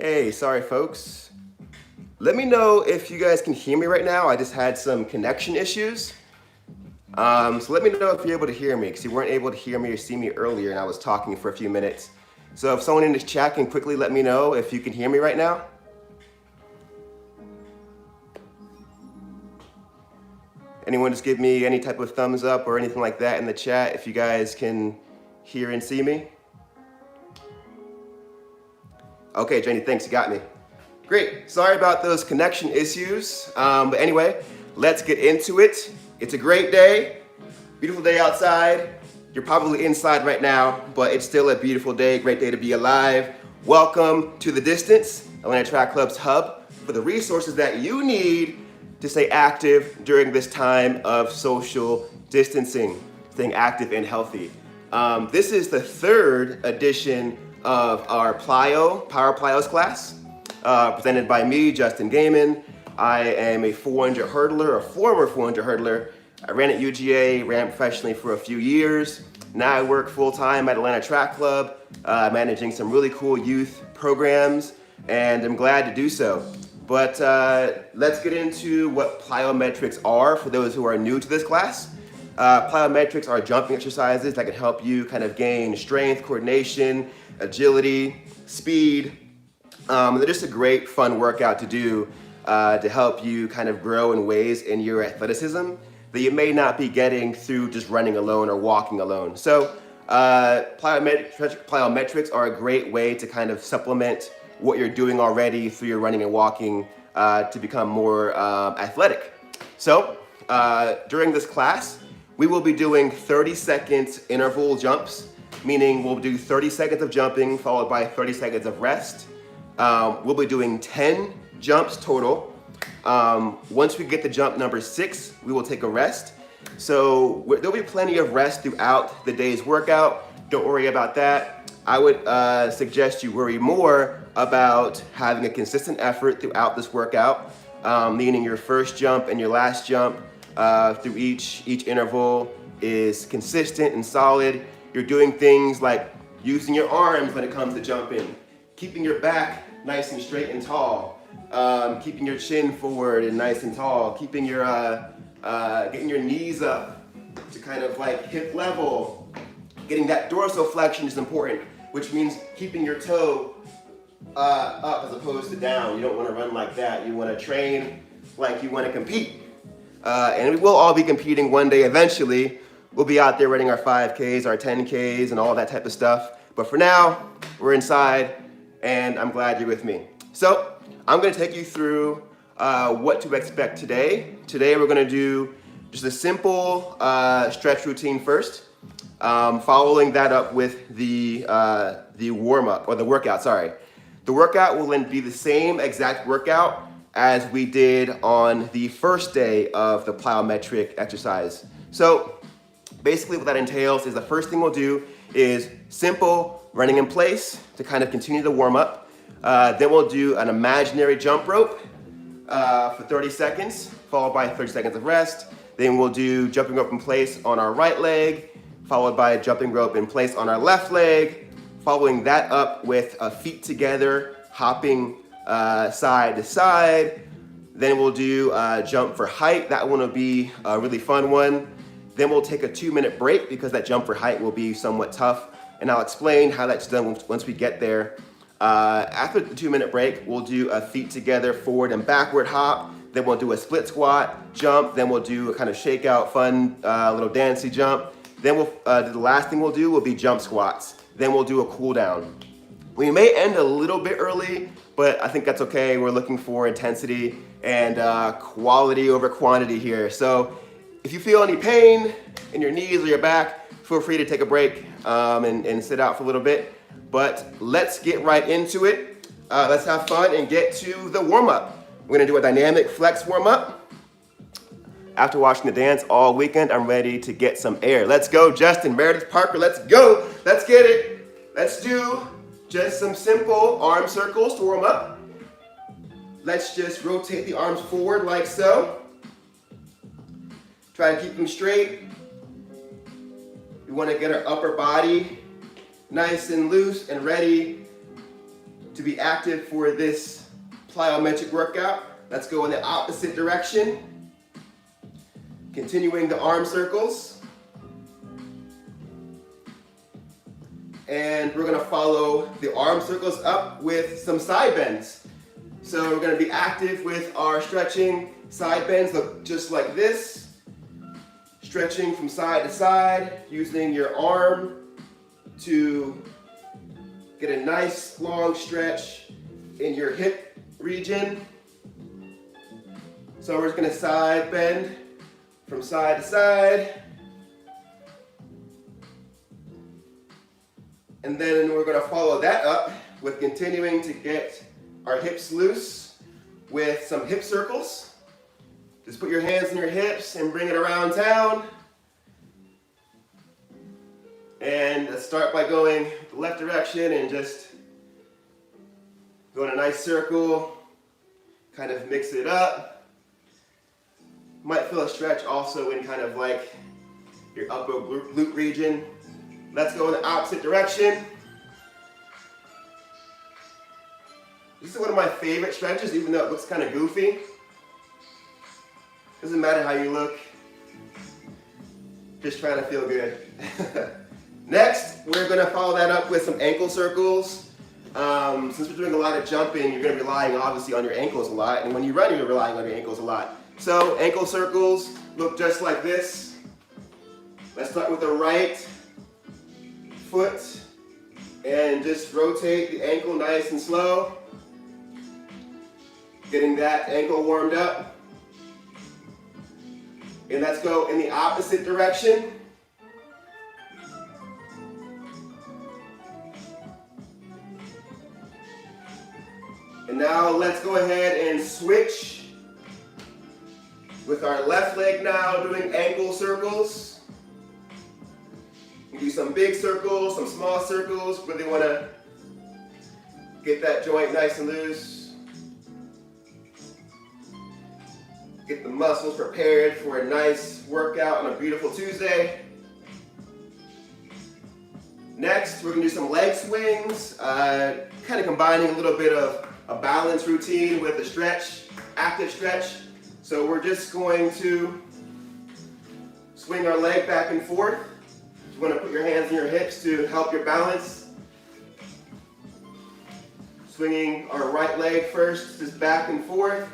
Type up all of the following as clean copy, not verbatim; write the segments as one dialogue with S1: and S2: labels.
S1: Hey, sorry folks. Let me know if you guys can hear me right now. I just had some connection issues. So let me know if you're able to hear me, because you weren't able to hear me or see me earlier and I was talking for a few minutes. So if someone in this chat can quickly let me know if you can hear me right now. Anyone just give me any type of thumbs up or anything like that in the chat if you guys can hear and see me. Okay, Jenny, thanks, you got me. Great, sorry about those connection issues. But anyway, let's get into it. It's a great day, beautiful day outside. You're probably inside right now, but it's still a beautiful day, great day to be alive. Welcome to The Distance, Atlanta Track Club's hub for the resources that you need to stay active during this time of social distancing, staying active and healthy. This is the third edition of our Power Plyos class, presented by me, Justin Gaymon. I am a 400 hurdler, a former 400 hurdler. I ran at UGA, ran professionally for a few years. Now I work full-time at Atlanta Track Club, managing some really cool youth programs, and I'm glad to do so. But let's get into what plyometrics are for those who are new to this class. Plyometrics are jumping exercises that can help you kind of gain strength, coordination, agility, speed. They're just a great fun workout to do to help you kind of grow in ways in your athleticism that you may not be getting through just running alone or walking alone. So plyometrics are a great way to kind of supplement what you're doing already through your running and walking to become more athletic. So during this class, we will be doing 30-second interval jumps, meaning we'll do 30 seconds of jumping followed by 30 seconds of rest. We'll be doing 10 jumps total. Once we get to jump number 6, we will take a rest. So there'll be plenty of rest throughout the day's workout. Don't worry about that. I would suggest you worry more about having a consistent effort throughout this workout, meaning your first jump and your last jump through each interval is consistent and solid. You're doing things like using your arms when it comes to jumping, keeping your back nice and straight and tall, keeping your chin forward and nice and tall, keeping your getting your knees up to kind of like hip level. Getting that dorsal flexion is important, which means keeping your toe up as opposed to down. You don't want to run like that. You want to train like you want to compete. And we will all be competing one day eventually. We'll be out there running our 5Ks, our 10Ks, and all that type of stuff. But for now, we're inside, and I'm glad you're with me. So I'm going to take you through what to expect today. Today we're going to do just a simple stretch routine first, following that up with the warm-up, or the workout, sorry. The workout will then be the same exact workout as we did on the first day of the plyometric exercise. So basically what that entails is the first thing we'll do is simple running in place to kind of continue the warm up. Then we'll do an imaginary jump rope for 30 seconds, followed by 30 seconds of rest. Then we'll do jumping rope in place on our right leg, followed by jumping rope in place on our left leg, following that up with feet together, hopping side to side. Then we'll do jump for height. That one will be a really fun one. Then we'll take a 2-minute break because that jump for height will be somewhat tough. And I'll explain how that's done once we get there. After the 2-minute break, we'll do a feet together forward and backward hop. Then we'll do a split squat, jump. Then we'll do a kind of shakeout, fun little dancey jump. Then the last thing we'll do will be jump squats. Then we'll do a cool down. We may end a little bit early, but I think that's okay. We're looking for intensity and quality over quantity here. So if you feel any pain in your knees or your back, feel free to take a break and sit out for a little bit. But let's get right into it. Let's have fun and get to the warm-up. We're gonna do a dynamic flex warm-up. After watching the dance all weekend, I'm ready to get some air. Let's go, Justin, Meredith, Parker, let's go. Let's get it. Let's do just some simple arm circles to warm up. Let's just rotate the arms forward like so. Try to keep them straight. We want to get our upper body nice and loose and ready to be active for this plyometric workout, let's go in the opposite direction. Continuing the arm circles. And we're gonna follow the arm circles up with some side bends. So we're gonna be active with our stretching. Side bends look just like this. Stretching from side to side, using your arm to get a nice long stretch in your hip region. So we're just gonna side bend from side to side. And then we're gonna follow that up with continuing to get our hips loose with some hip circles. Just put your hands on your hips and bring it around town. And let's start by going the left direction and just go in a nice circle, kind of mix it up. Might feel a stretch also in kind of like your upper glute region. Let's go in the opposite direction. This is one of my favorite stretches, even though it looks kind of goofy. Doesn't matter how you look, just trying to feel good. Next, we're gonna follow that up with some ankle circles. Since we're doing a lot of jumping, you're gonna be relying obviously on your ankles a lot, and when you run, you're relying on your ankles a lot. So ankle circles look just like this. Let's start with the right foot and just rotate the ankle nice and slow. Getting that ankle warmed up. And let's go in the opposite direction. And now let's go ahead and switch with our left leg now, doing ankle circles. You do some big circles, some small circles. Really want to get that joint nice and loose. Get the muscles prepared for a nice workout on a beautiful Tuesday. Next, we're gonna do some leg swings, kind of combining a little bit of a balance routine with a stretch, active stretch. So we're just going to swing our leg back and forth. You wanna put your hands on your hips to help your balance. Swinging our right leg first, just back and forth.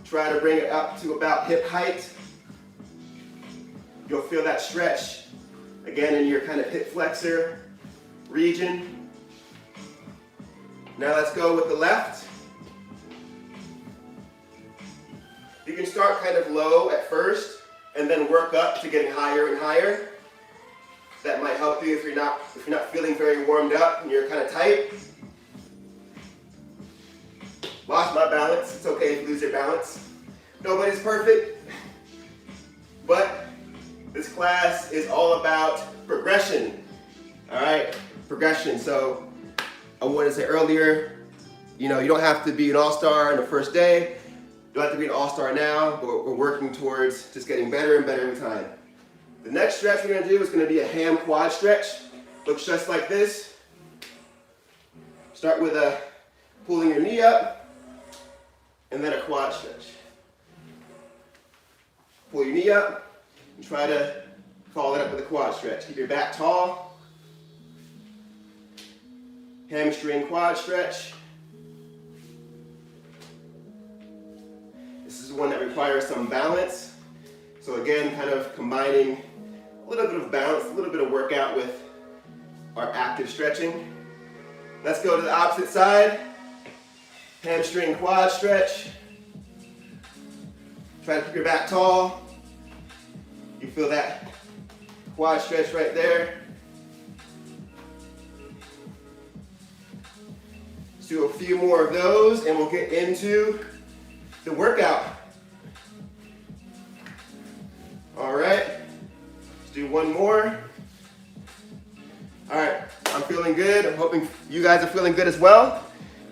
S1: Try to bring it up to about hip height. You'll feel that stretch again in your kind of hip flexor region. Now let's go with the left. You can start kind of low at first and then work up to getting higher and higher. That might help you if you're not feeling very warmed up and you're kind of tight. Lost my balance. It's okay if you lose your balance. Nobody's perfect, but this class is all about progression. All right, progression. So I wanted to say earlier, you don't have to be an all-star on the first day. You don't have to be an all-star now, but we're working towards just getting better and better every time. The next stretch we're gonna do is gonna be a ham quad stretch. Looks just like this. Start with pulling your knee up, and then a quad stretch. Pull your knee up and try to follow it up with a quad stretch. Keep your back tall. Hamstring quad stretch. This is one that requires some balance. So again, kind of combining a little bit of balance, a little bit of workout with our active stretching. Let's go to the opposite side. Hamstring quad stretch. Try to keep your back tall. You feel that quad stretch right there. Let's do a few more of those and we'll get into the workout. All right, let's do one more. All right, I'm feeling good. I'm hoping you guys are feeling good as well.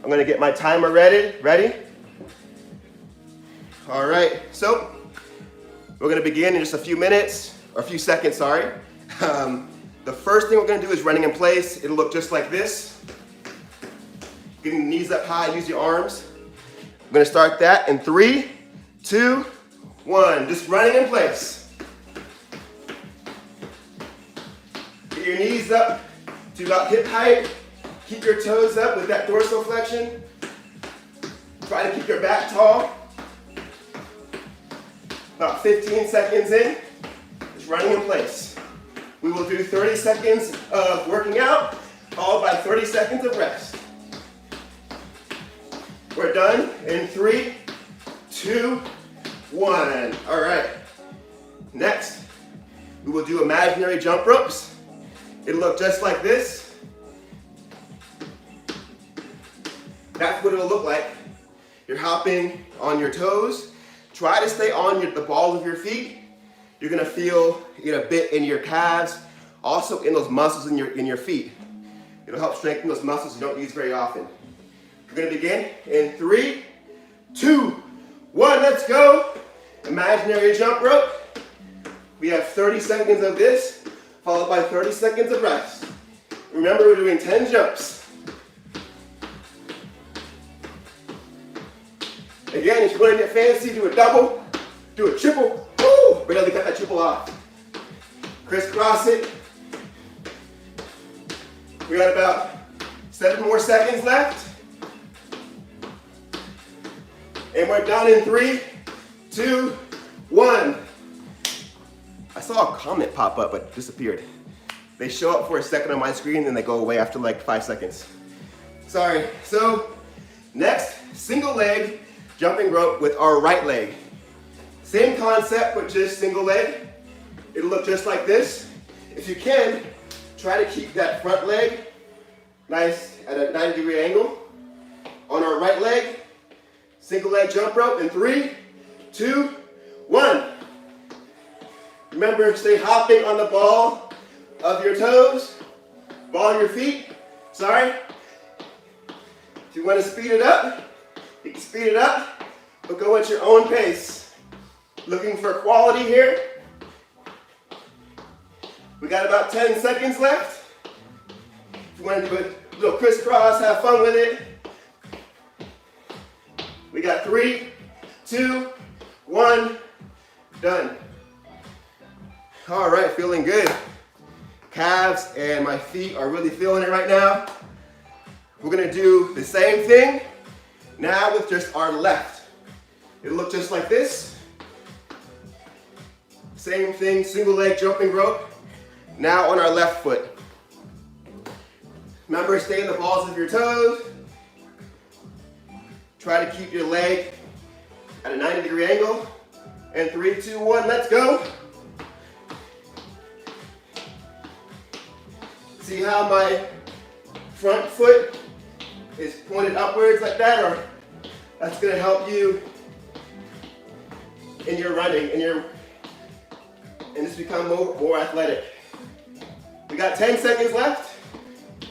S1: I'm gonna get my timer ready. All right, so we're gonna begin in just a few minutes, or a few seconds, sorry. The first thing we're gonna do is running in place. It'll look just like this. Getting the knees up high, use your arms. I'm gonna start that in 3, 2, 1. Just running in place. Get your knees up to about hip height. Keep your toes up with that dorsal flexion. Try to keep your back tall. About 15 seconds in, just running in place. We will do 30 seconds of working out, followed by 30 seconds of rest. We're done in 3, 2, 1. All right. Next, we will do imaginary jump ropes. It'll look just like this. That's what it'll look like. You're hopping on your toes. Try to stay on the balls of your feet. You're gonna feel it a bit in your calves, also in those muscles in your feet. It'll help strengthen those muscles you don't use very often. We're gonna begin in 3, 2, 1, let's go. Imaginary jump rope. We have 30 seconds of this, followed by 30 seconds of rest. Remember, we're doing 10 jumps. Again, if you want to get fancy, do a double, do a triple. Woo! Barely cut that triple off. Crisscross it. We got about 7 more seconds left. And we're done in 3, 2, 1. I saw a comment pop up, but disappeared. They show up for a second on my screen, and they go away after like 5 seconds. Sorry. So, next, single leg jumping rope with our right leg. Same concept, but just single leg. It'll look just like this. If you can, try to keep that front leg nice at a 90-degree angle. On our right leg, single leg jump rope in 3, 2, 1. Remember, stay hopping on the ball of your toes, ball of your feet. Sorry. If you want to speed it up, you can speed it up, but go at your own pace. Looking for quality here. We got about 10 seconds left. If you want to do a little crisscross, have fun with it. We got 3, 2, 1, done. All right, feeling good. Calves and my feet are really feeling it right now. We're gonna do the same thing, now with just our left. It'll look just like this. Same thing, single leg jumping rope, now on our left foot. Remember, stay in the balls of your toes. Try to keep your leg at a 90-degree angle. And 3, 2, 1, let's go. See how my front foot is pointed upwards like that? Or that's gonna help you in your running, and just become more athletic. We got 10 seconds left.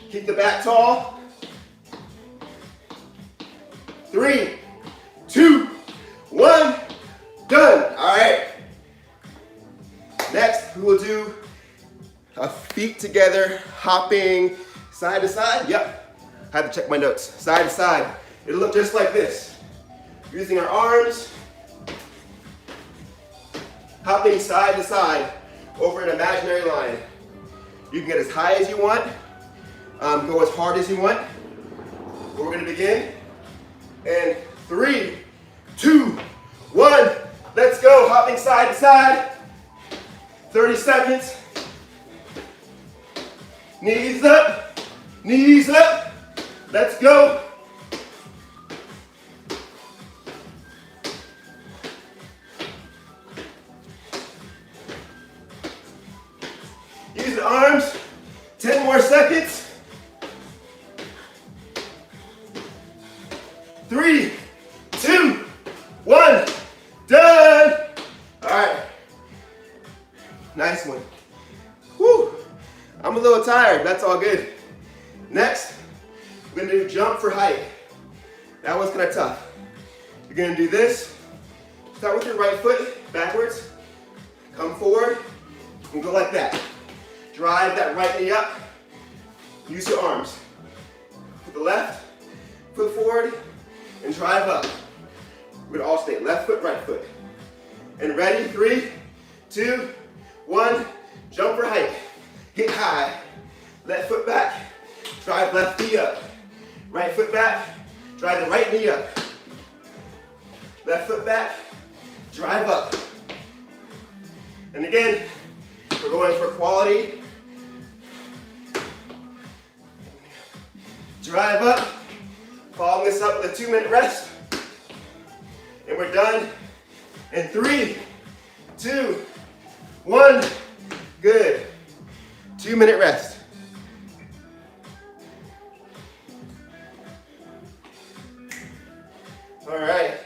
S1: Keep the back tall. 3, 2, 1, done. All right. Next, we will do a feet together, hopping side to side. Yep, I had to check my notes. Side to side. It'll look just like this. Using our arms, hopping side to side over an imaginary line. You can get as high as you want, go as hard as you want. We're gonna begin. And 3, 2, 1, let's go. Hopping side to side. 30 seconds. Knees up, knees up. Let's go. Use the arms. 10 more seconds. 3, 2, 1, done. All right, nice one. Whew. I'm a little tired, that's all good. Next, we're gonna do jump for height. That one's kind of tough. You're gonna do this. Start with your right foot backwards, come forward, and go like that. Drive that right knee up. Use your arms. With the left, drive up. We're gonna alternate left foot, right foot. And ready, 3, 2, 1, jump or hike. Hit high, left foot back, drive left knee up. Right foot back, drive the right knee up. Left foot back, drive up. And again, we're going for quality. Drive up, following this up with a 2-minute rest. And we're done in 3, 2, 1, good. 2-minute rest. All right.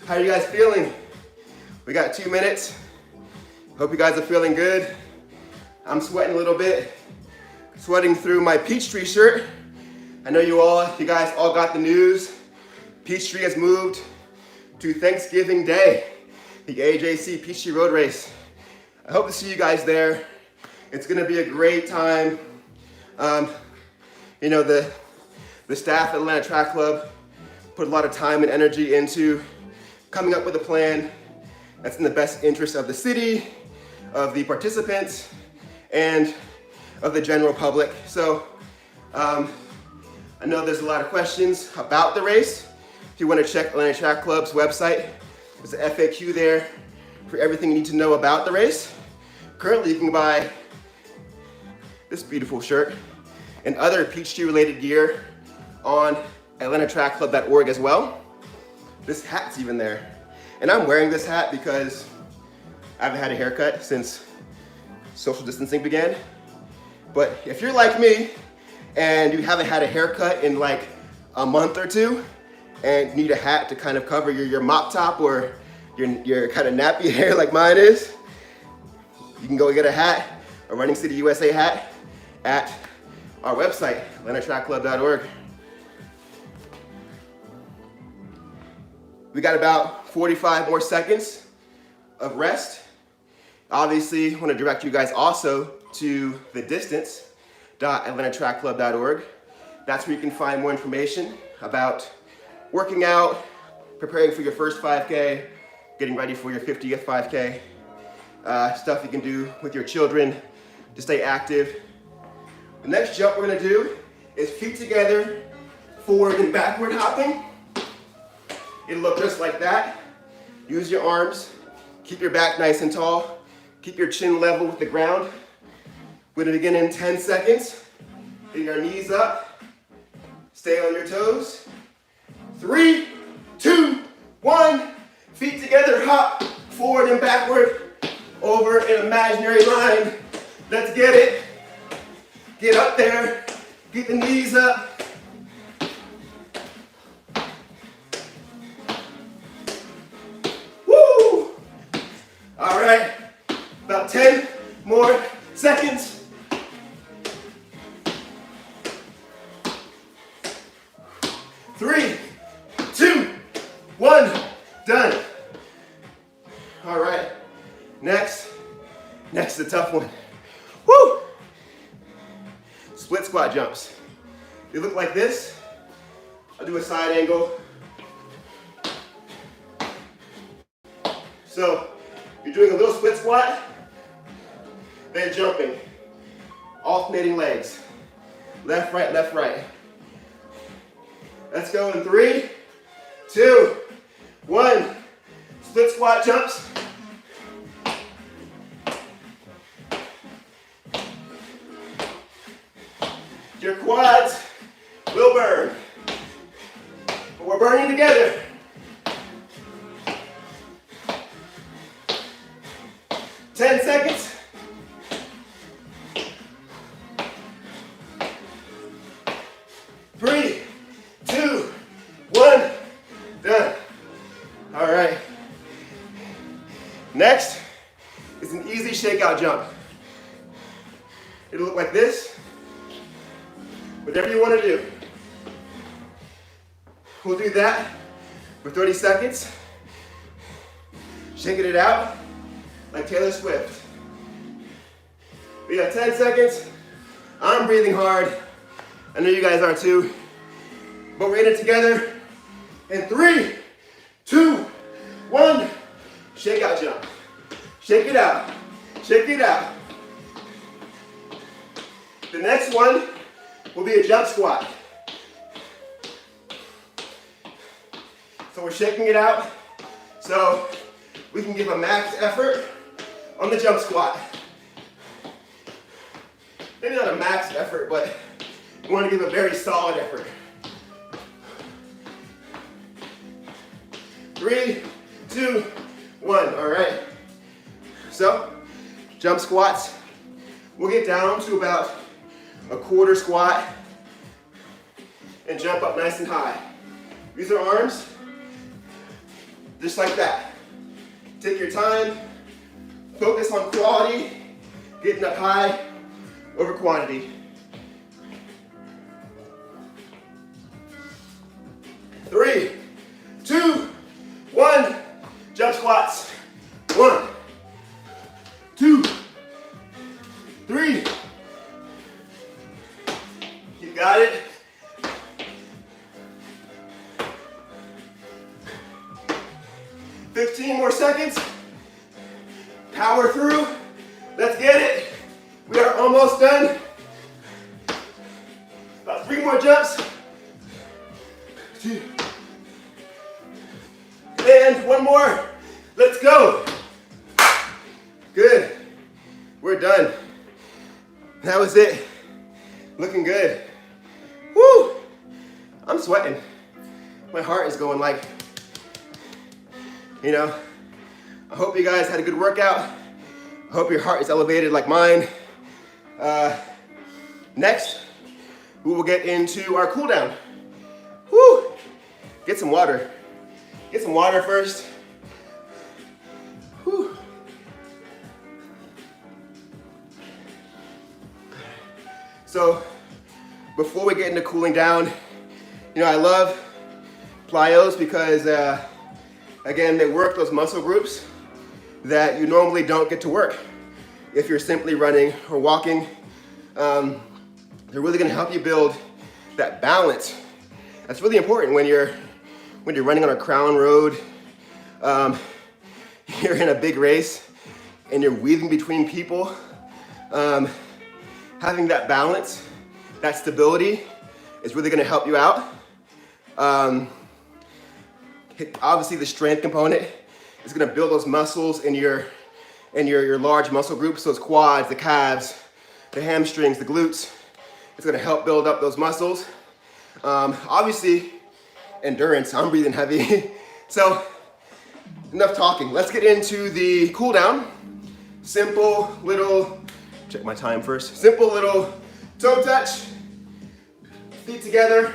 S1: How are you guys feeling? We got 2 minutes. Hope you guys are feeling good. I'm sweating a little bit. Sweating through my Peachtree shirt. I know you guys all got the news. Peachtree has moved to Thanksgiving Day, the AJC Peachtree Road Race. I hope to see you guys there. It's gonna be a great time. You know, the staff at Atlanta Track Club put a lot of time and energy into coming up with a plan that's in the best interest of the city, of the participants, and of the general public. So I know there's a lot of questions about the race. If you want to check Atlanta Track Club's website, there's an FAQ there for everything you need to know about the race. Currently, you can buy this beautiful shirt and other Peachtree related gear on atlantatrackclub.org as well. This hat's even there. And I'm wearing this hat because I haven't had a haircut since social distancing began. But if you're like me and you haven't had a haircut in like a month or two and need a hat to kind of cover your mop top or your kind of nappy hair like mine is, you can go get a hat, a Running City USA hat, at our website, atlantatrackclub.org. We got about 45 more seconds of rest. Obviously, I want to direct you guys also to the distance.atlantatrackclub.org. That's where you can find more information about working out, preparing for your first 5K, getting ready for your 50th 5K, stuff you can do with your children to stay active. The next jump we're gonna do is feet together, forward and backward hopping. It'll look just like that. Use your arms, keep your back nice and tall, keep your chin level with the ground. We're gonna begin in 10 seconds. Getting our knees up, stay on your toes. 3, 2, 1, feet together, hop, forward and backward, over an imaginary line. Let's get it. Get up there, get the knees up. Woo! All right, about 10 more seconds. Three, 2, 1, done. All right, next is a tough one. Woo! Split squat jumps. They look like this. I'll do a side angle. So you're doing a little split squat, then jumping, alternating legs. Left, right, left, right. Let's go in 3, 2, 1. Split squat jumps. Your quads will burn, but we're burning together. 10 seconds. 3, 2, 1, done. All right. Next is an easy shakeout jump. It'll look like this. Whatever you want to do. We'll do that for 30 seconds. Shaking it out like Taylor Swift. We got 10 seconds. I'm breathing hard. I know you guys are too. But we're in it together. In 3, 2, 1. Shake out jump. Shake it out. Shake it out. The next one will be a jump squat. So we're shaking it out so we can give a max effort on the jump squat. Maybe not a max effort, but we want to give a very solid effort. 3, 2, 1. All right. So, jump squats. We'll get down to about a quarter squat and jump up nice and high. Use our arms just like that. Take your time. Focus on quality, getting up high over quantity. 3, 2, 1. Jump squats. 1, 2, 3. You got it. Fifteen more seconds. Power through. Let's get it. We are almost done. About 3 more jumps. 2. And 1 more. Let's go. Good. We're done. That was it. Looking good. Woo! I'm sweating. My heart is going like, you know. I hope you guys had a good workout. I hope your heart is elevated like mine. Next, we will get into our cool down. Woo! Get some water. Get some water first. Whew. So, before we get into cooling down, you know, I love Plyos because, again, they work those muscle groups that you normally don't get to work if you're simply running or walking. They're really gonna help you build that balance. That's really important when you're running on a crown road, you're in a big race and you're weaving between people. Having that balance, that stability is really gonna help you out. Obviously the strength component is gonna build those muscles in your large muscle groups, those quads, the calves, the hamstrings, the glutes. It's gonna help build up those muscles. Obviously, endurance, I'm breathing heavy. So, enough talking. Let's get into the cool down. Simple little, check my time first. Simple little toe touch, feet together.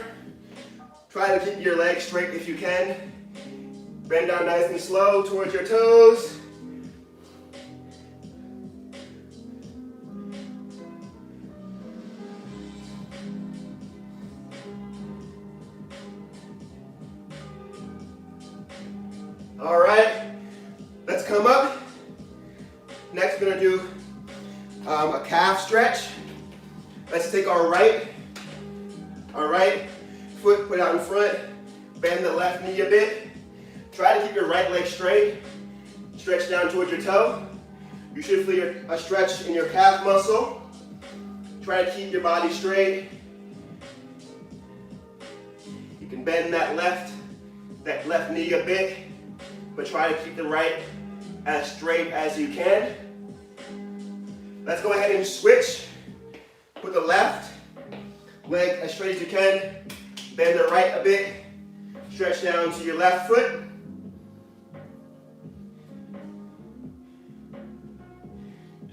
S1: Try to keep your legs straight if you can. Bend down nice and slow towards your toes. All right, let's come up. Next, we're gonna do a calf stretch. Let's take our right foot, put out in front, bend the left knee a bit. Try to keep your right leg straight. Stretch down towards your toe. You should feel a stretch in your calf muscle. Try to keep your body straight. You can bend that left knee a bit, but try to keep the right as straight as you can. Let's go ahead and switch. Put the left leg as straight as you can. Bend the right a bit. Stretch down to your left foot.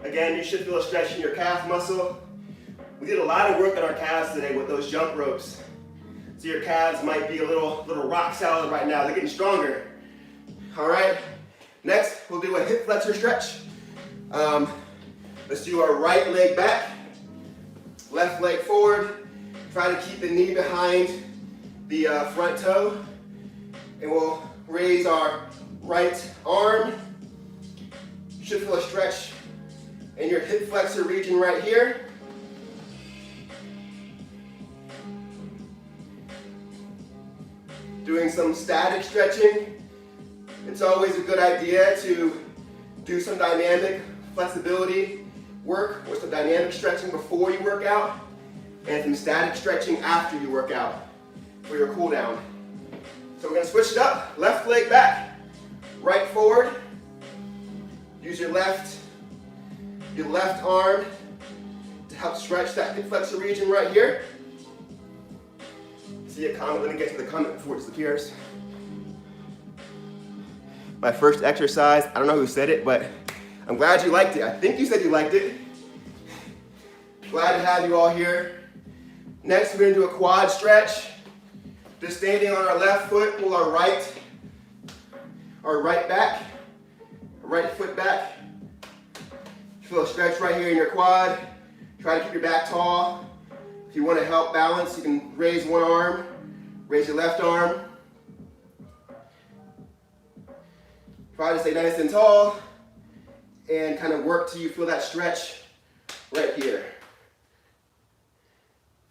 S1: Again, you should feel a stretch in your calf muscle. We did a lot of work on our calves today with those jump ropes. So your calves might be a little rock solid right now. They're getting stronger. All right, next we'll do a hip flexor stretch. Let's do our right leg back, left leg forward. Try to keep the knee behind the front toe. And we'll raise our right arm. You should feel a stretch in your hip flexor region right here. doing some static stretching. It's always a good idea to do some dynamic flexibility work or some dynamic stretching before you work out and some static stretching after you work out for your cool down. So we're going to switch it up. Left leg back, right forward. Use your left arm to help stretch that hip flexor region right here. See a comment, let me get to the comment before it disappears. My first exercise, I don't know who said it, but I'm glad you liked it. I think you said you liked it. Glad to have you all here. Next, we're gonna do a quad stretch. Just standing on our left foot, pull our right foot back. Feel a stretch right here in your quad. Try to keep your back tall. If you want to help balance, you can raise one arm, raise your left arm. Try to stay nice and tall and kind of work till you feel that stretch right here.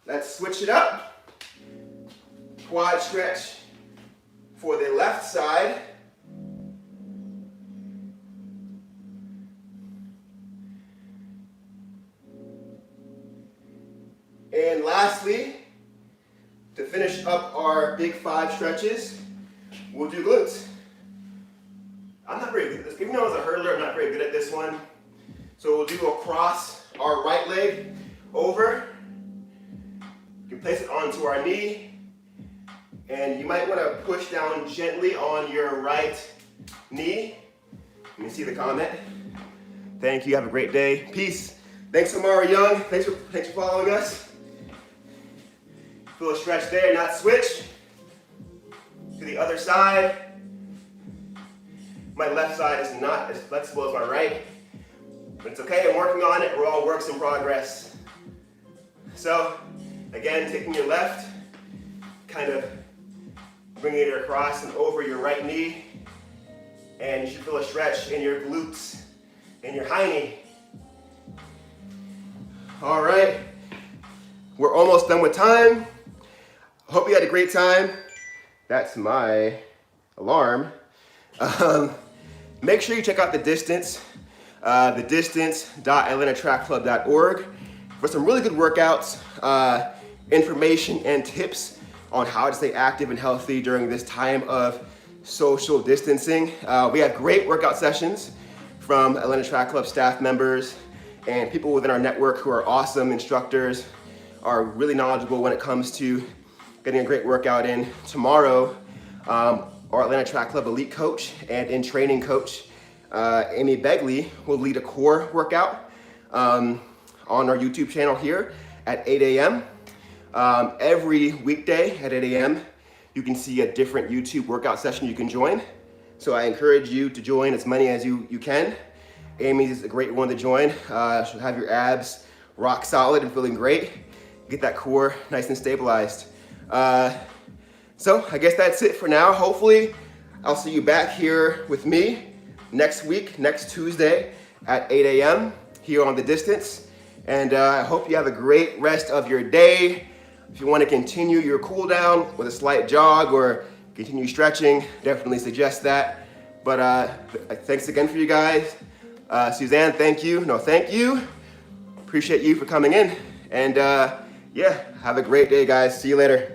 S1: Let's switch it up. Quad stretch for the left side. And lastly, to finish up our big 5 stretches, we'll do glutes. I'm not very good at this. Even though as a hurdler, I'm not very good at this one. So we'll do across our right leg over. You can place it onto our knee. And you might want to push down gently on your right knee. Let me see the comment. Thank you. Have a great day. Peace. Thanks, Amara Young. Thanks for following us. Feel a stretch there, not switch. To the other side. My left side is not as flexible as my right, but it's okay, I'm working on it. We're all works in progress. So, again, taking your left, kind of bringing it across and over your right knee, and you should feel a stretch in your glutes and your high knee. All right, we're almost done with time. I hope you had a great time. That's my alarm. Make sure you check out The Distance, thedistance.atlantatrackclub.org for some really good workouts, information and tips on how to stay active and healthy during this time of social distancing. We have great workout sessions from Atlanta Track Club staff members and people within our network who are awesome instructors, are really knowledgeable when it comes to getting a great workout in. Tomorrow, our Atlanta Track Club elite coach and in training coach, Amy Begley, will lead a core workout on our YouTube channel here at 8 a.m. Every weekday at 8 a.m. you can see a different YouTube workout session you can join. So I encourage you to join as many as you can. Amy's a great one to join. She'll have your abs rock solid and feeling great. Get that core nice and stabilized. So I guess that's it for now. Hopefully I'll see you back here with me next week, next Tuesday at 8 a.m. here on The Distance. And I hope you have a great rest of your day. If you want to continue your cool down with a slight jog or continue stretching, definitely suggest that. But thanks again for you guys. Suzanne, thank you. No, thank you. Appreciate you for coming in. And yeah, have a great day, guys. See you later.